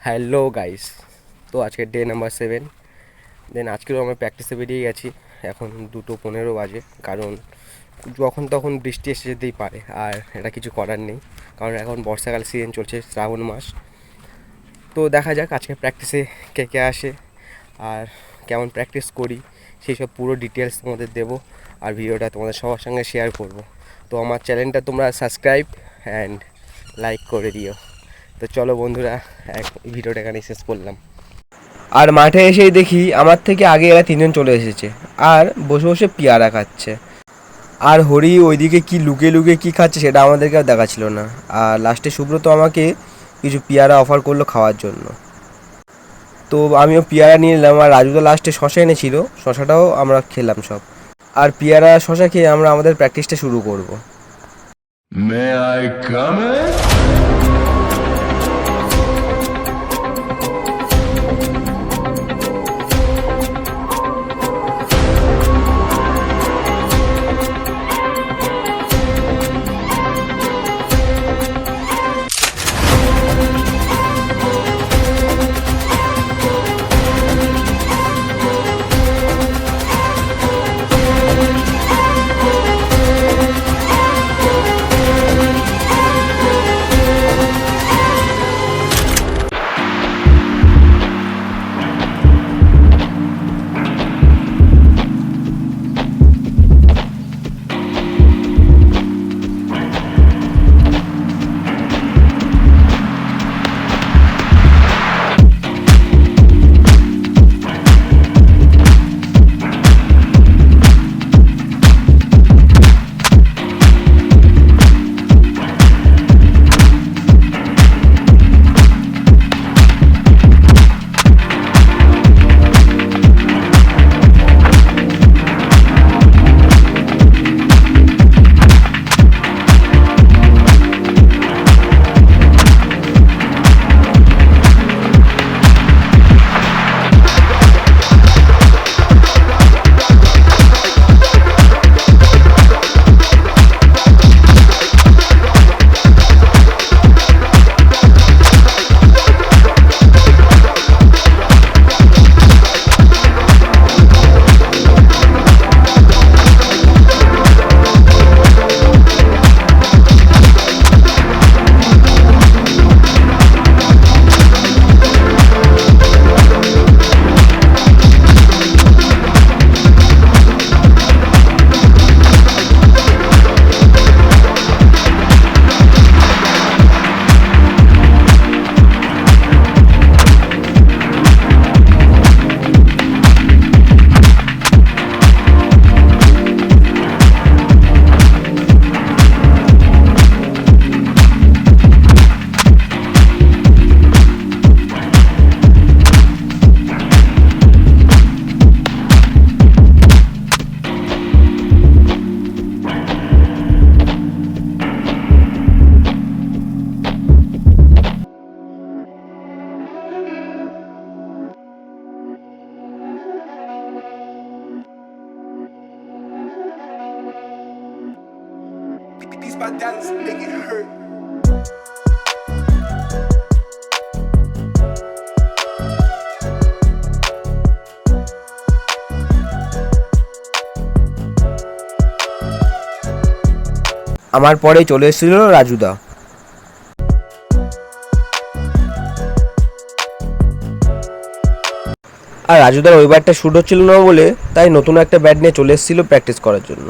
Hello guys. তো আজকে day number 7। দেন আজকেও আমরা প্র্যাকটিসে বেরিয়ে গেছি। এখন 2:15 বাজে, কারণ যখন তখন বৃষ্টি এসে যেতেই পারে, আর এটা কিছু করার নেই, কারণ এখন বর্ষাকাল সিজন চলছে, শ্রাবণ মাস। তো দেখা যাক আজকে প্র্যাকটিসে কে কে আসে আর কেমন প্র্যাকটিস করি, সেই সব পুরো ডিটেলস তোমাদের দেবো, আর ভিডিওটা তোমাদের সবার সঙ্গে শেয়ার করব। তো আমার চ্যানেলটা তোমরা সাবস্ক্রাইব অ্যান্ড লাইক করে দিও। তো চলো বন্ধুরা, ভিডিওটা এখানেই শেষ করলাম। আর মাঠে এসেই দেখি আমার থেকে আগে এরা তিনজন চলে এসেছে আর বসে বসে পেয়ারা খাচ্ছে। আর হরি ওইদিকে কি লুকিয়ে লুকিয়ে কী খাচ্ছে সেটা আমাদেরকে আর দেখাচ্ছিল না। আর লাস্টে সুব্রত আমাকে কিছু পেয়ারা অফার করলো খাওয়ার জন্য, তো আমিও পেয়ারা নিয়ে নিলাম। আর রাজু তো লাস্টে শশা এনেছিল, শশাটাও আমরা খেলাম সব। আর পেয়ারা শশা খেয়ে আমরা আমাদের প্র্যাকটিসটা শুরু করব। May I come in? These my dollars make it hurt. আমার পরে চলে এসেছিল রাজুদা। আর রাজুদার ওই ব্যাটটা শ্যুট হচ্ছিল না বলে তাই নতুন একটা ব্যাট নিয়ে চলে এসেছিল প্র্যাকটিস করার জন্য।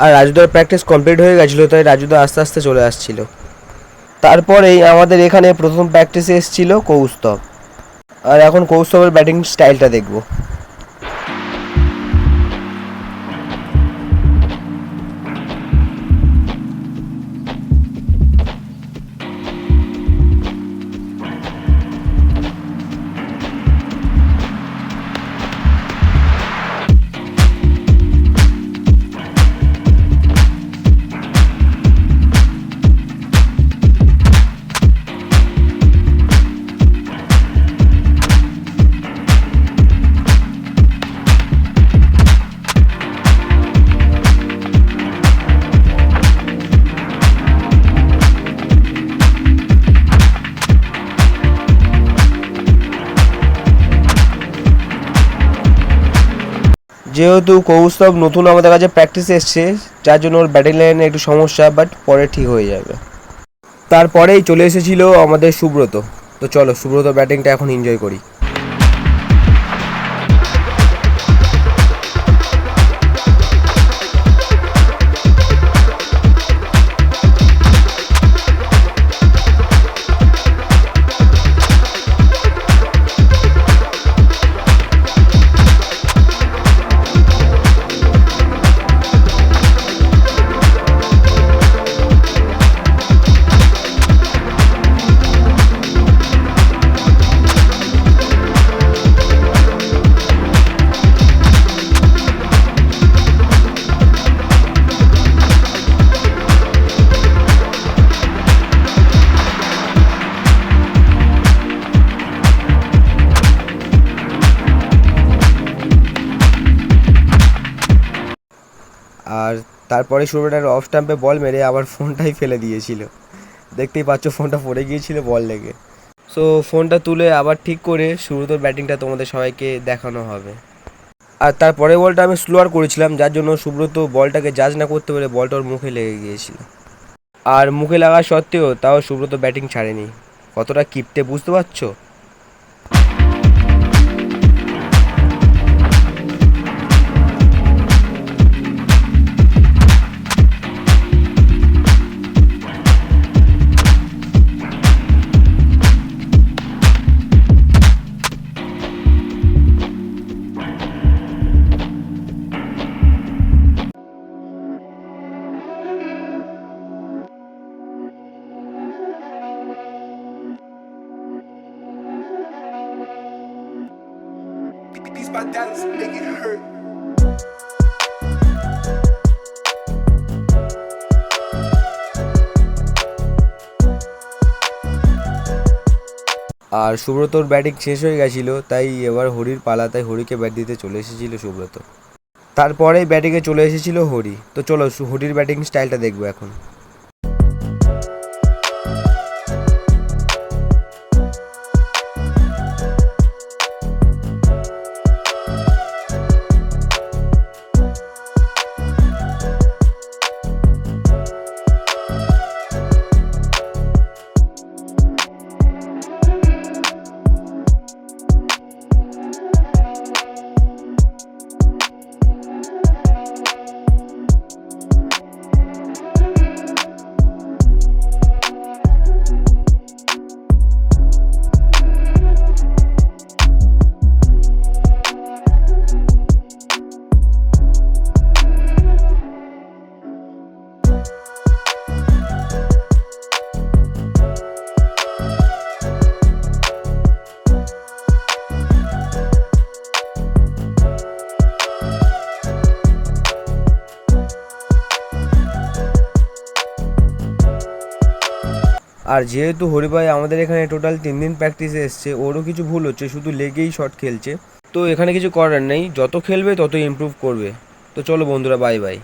আর রাজুদার প্র্যাকটিস কমপ্লিট হয়ে গেছিলো, তাই রাজুদা আস্তে আস্তে চলে আসছিল। তারপরেই আমাদের এখানে প্রথম প্র্যাকটিসে এসেছিল কৌস্তব। আর এখন কৌস্তবের ব্যাটিং স্টাইলটা দেখব। যেহেতু কৌস্তব নতুন আমাদের কাছে প্র্যাকটিসে এসছে, যার জন্য ওর ব্যাটিং লাইনে একটু সমস্যা, বাট পরে ঠিক হয়ে যাবে। তারপরেই চলে এসেছিল আমাদের সুব্রত। তো চলো সুব্রত ব্যাটিংটা এখন এনজয় করি। আর তারপরে সুব্রতার অফ স্টাম্পে বল মেরে আবার ফোনটাই ফেলে দিয়েছিল। দেখতেই পাচ্ছ ফোনটা পড়ে গিয়েছিল বল লেগে। সো ফোনটা তুলে আবার ঠিক করে সুব্রতর ব্যাটিংটা তোমাদের সবাইকে দেখানো হবে। আর তারপরে বলটা আমি স্লোয়ার করেছিলাম, যার জন্য সুব্রত বলটাকে জাজ না করতে পেরে বলটা ওর মুখে লেগে গিয়েছিল। আর মুখে লাগা সত্ত্বেও তাও সুব্রত ব্যাটিং ছাড়েনি। কতটা কিপ্টে বুঝতে পারছো? These my dollars make it hurt. আর সুব্রতর ব্যাটিং শেষ হয়ে গেছিলো, তাই এবার হরির পালা, তাই হরিকে ব্যাট দিতে চলে এসেছিল সুব্রত। তারপরেই ব্যাটিংয়ে চলে এসেছিল হরি। তো চলো হরির ব্যাটিং স্টাইলটা দেখবো এখন। আর যেহেতু হরিভাই আমাদের এখানে টোটাল 3 দিন প্র্যাকটিসে এসছে, ওরও কিছু ভুল হচ্ছে, শুধু লেগেই শট খেলছে। তো এখানে কিছু করার নেই, যত খেলবে তত ইমপ্রুভ করবে। তো চলো বন্ধুরা, বাই বাই।